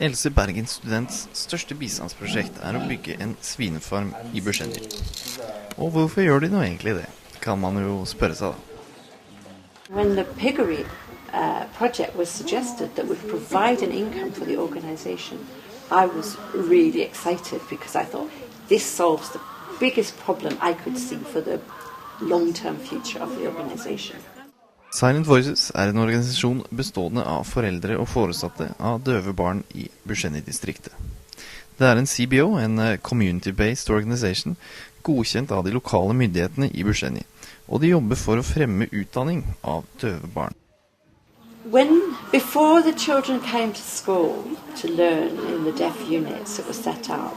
Else Bergen students største bistandsprosjekt å bygge en svinefarm I Bushenyi. Og hvorfor gjør de nå egentlig det? Kan man jo spørre seg da. When the piggery project was suggested that would provide an income for the organization, I was really excited because I thought this solves the biggest problem I could see for the long-term future of the organization. Silent Voices en organisasjon bestående av foreldre og foresatte av døve barn I Bushenyi-distriktet. Det en CBO, en community-based organization, godkjent av de lokale myndighetene I Bushenyi, og de jobber for å fremme utdanning av døve barn. Before the children came to school to learn in the deaf units that were set up,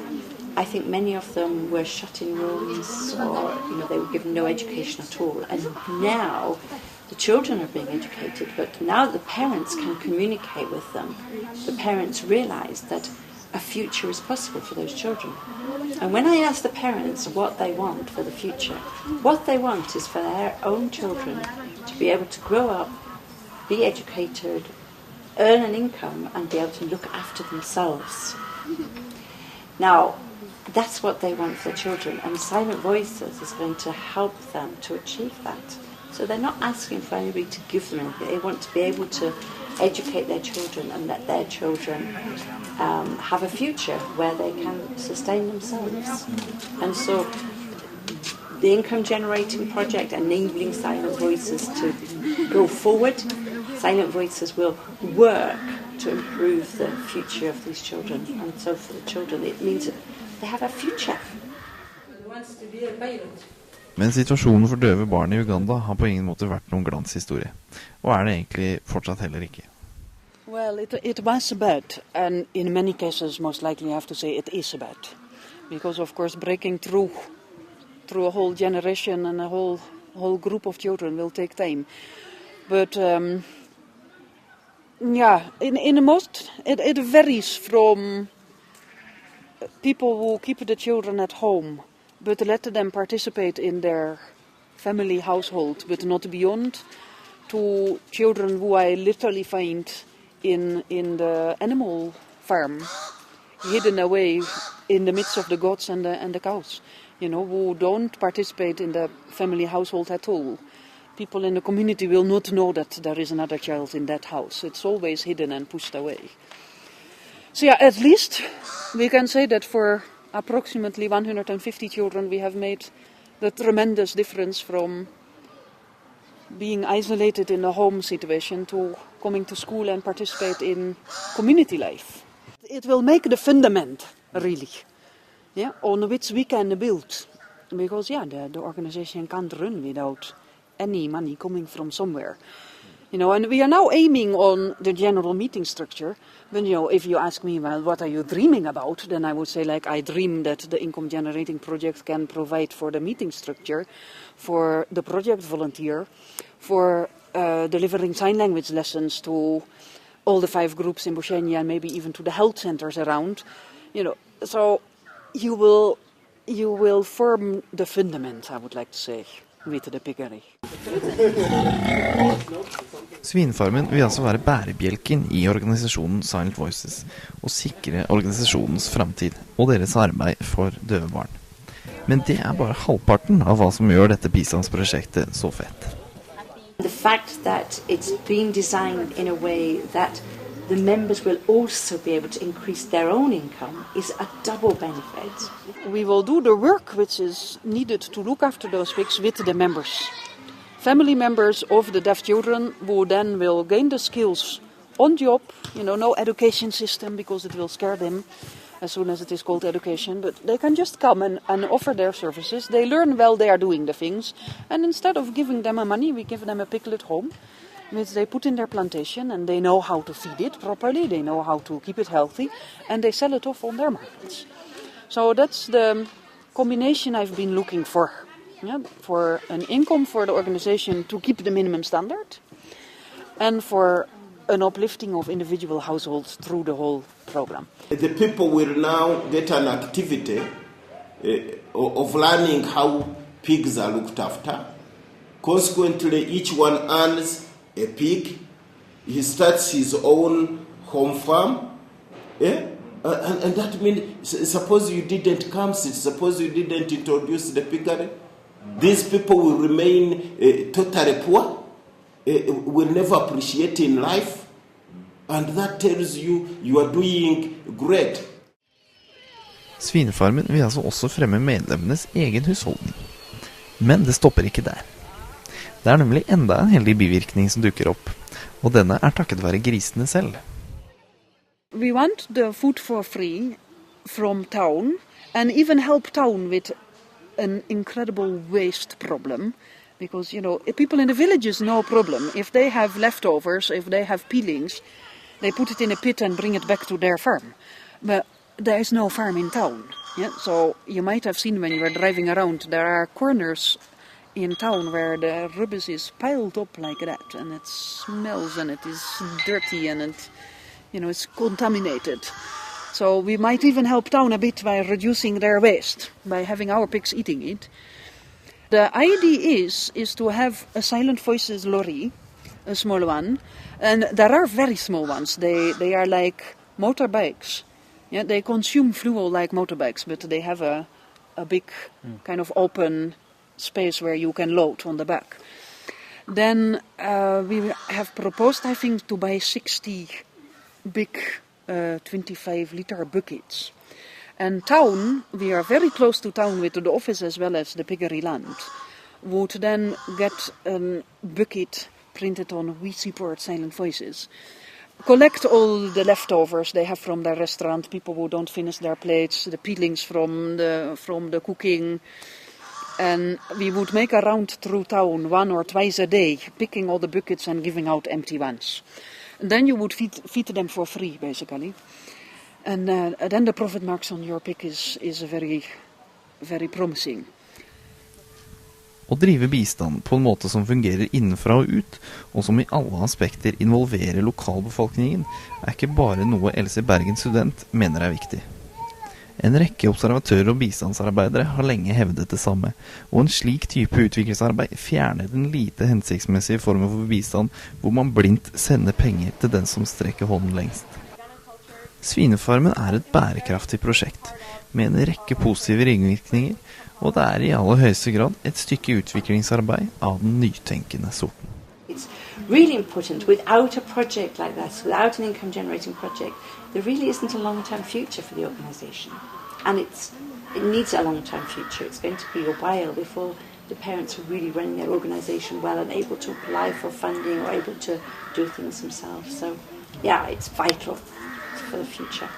I think many of them were shut in rooms or they were given no education at all. And now the children are being educated, but now the parents can communicate with them. The parents realize that a future is possible for those children. And when I ask the parents what they want for the future, what they want is for their own children to be able to grow up, be educated, earn an income and be able to look after themselves. Now, that's what they want for their children, and Silent Voices is going to help them to achieve that. So they're not asking for anybody to give them anything. They want to be able to educate their children and let their children have a future where they can sustain themselves. And so the income generating project enabling Silent Voices to go forward, Silent Voices will work to improve the future of these children. And so for the children it means that they have a future. Men situasjonen for døve barn I Uganda har på ingen måte vært noen glanshistorie. Og det egentlig fortsatt heller ikke. Well, it was bad, and in many cases, most likely I have to say it is bad. Because of course breaking through a whole generation and a whole group of children will take time. But in most, it varies from people who keep the children at home, but let them participate in their family household, but not beyond, to children who I literally find in the animal farm, hidden away in the midst of the goats and the cows, who don't participate in the family household at all. People in the community will not know that there is another child in that house. It's always hidden and pushed away. So at least we can say that for approximately 150 children we have made the tremendous difference from being isolated in a home situation to coming to school and participate in community life. It will make the fundament, really, on which we can build. Because, the organization can't run without any money coming from somewhere. And we are now aiming on the general meeting structure. But, if you ask me, well, what are you dreaming about? Then I would say, I dream that the income generating project can provide for the meeting structure, for the project volunteer, for delivering sign language lessons to all the 5 groups in Bushenyi and maybe even to the health centers around. So you will form the fundament, I would like to say, with the piggery. Svinefarmen vil altså være bærebjelken I organisasjonen Silent Voices og sikre organisasjonens framtid og deres arbeid for døve barn. Men det bare halvparten av hva som gjør dette bistandsprosjektet så fett. The fact that it's been designed in a way that the members will also be able to increase their own income is a double benefit. We will do the work which is needed to look after those pigs with the members. Family members of the deaf children who then will gain the skills on job, no education system because it will scare them as soon as it is called education, but they can just come and offer their services. They learn while they are doing the things, and instead of giving them money, we give them a piglet home, which they put in their plantation, and they know how to feed it properly, they know how to keep it healthy, and they sell it off on their markets. So that's the combination I've been looking for an income for the organization to keep the minimum standard, and for an uplifting of individual households through the whole program. The people will now get an activity of learning how pigs are looked after. Consequently, each one earns a pig. He starts his own home farm, And that means, suppose you didn't come, suppose you didn't introduce the piggery, these people will remain totally poor, will never appreciate in life, and that tells you are doing great. Svinefarmen vil altså også fremme medlemmenes egen husholdning. Men det stopper ikke der. Det er nemlig enda en heldig bivirkning som dukker opp, og denne er takket være grisene selv. We want the food for free from town and even help town with an incredible waste problem. Because, people in the villages no problem. If they have leftovers, if they have peelings, they put it in a pit and bring it back to their farm. But there is no farm in town. Yeah? So you might have seen when you were driving around, there are corners in town where the rubbish is piled up like that. And it smells and it is dirty and it's contaminated. So we might even help town a bit by reducing their waste, by having our pigs eating it. The idea is to have a Silent Voices lorry, a small one, and there are very small ones. They are like motorbikes. Yeah, they consume fuel like motorbikes, but they have a big kind of open space where you can load on the back. Then we have proposed, I think, to buy 60 big 25-liter buckets. And town, we are very close to town with the office as well as the piggery land, would then get a bucket printed on We Support Silent Voices. Collect all the leftovers they have from their restaurant, people who don't finish their plates, the peelings from the cooking. And we would make a round through town 1 or 2 a day, picking all the buckets and giving out empty ones. And then you would feed them for free, basically. And then the profit marks on your pig is very, very promising. Å drive bistand på en måte som fungerer innenfra og ut, og som i alle aspekter involverer lokalbefolkningen, er ikke bare noe Else Bergen student mener er viktig. En rekke observatører og bistandsarbeidere har lenge hevdet det samme, og en slik type utviklingsarbeid fjerner den lite hensiktsmessige formen for bistand, hvor man blindt sender penger til den som strekker hånden lengst. Svinefarmen er et bærekraftig prosjekt, med en rekke positive ringvirkninger, og det er i aller høyeste grad et stykke utviklingsarbeid av den nytenkende sorten. It's really important. Without a project like this, without an income generating project, there really isn't a long-term future for the organisation. And it needs a long-term future. It's going to be a while before the parents are really running their organisation well and able to apply for funding or able to do things themselves. So, yeah, it's vital for the future.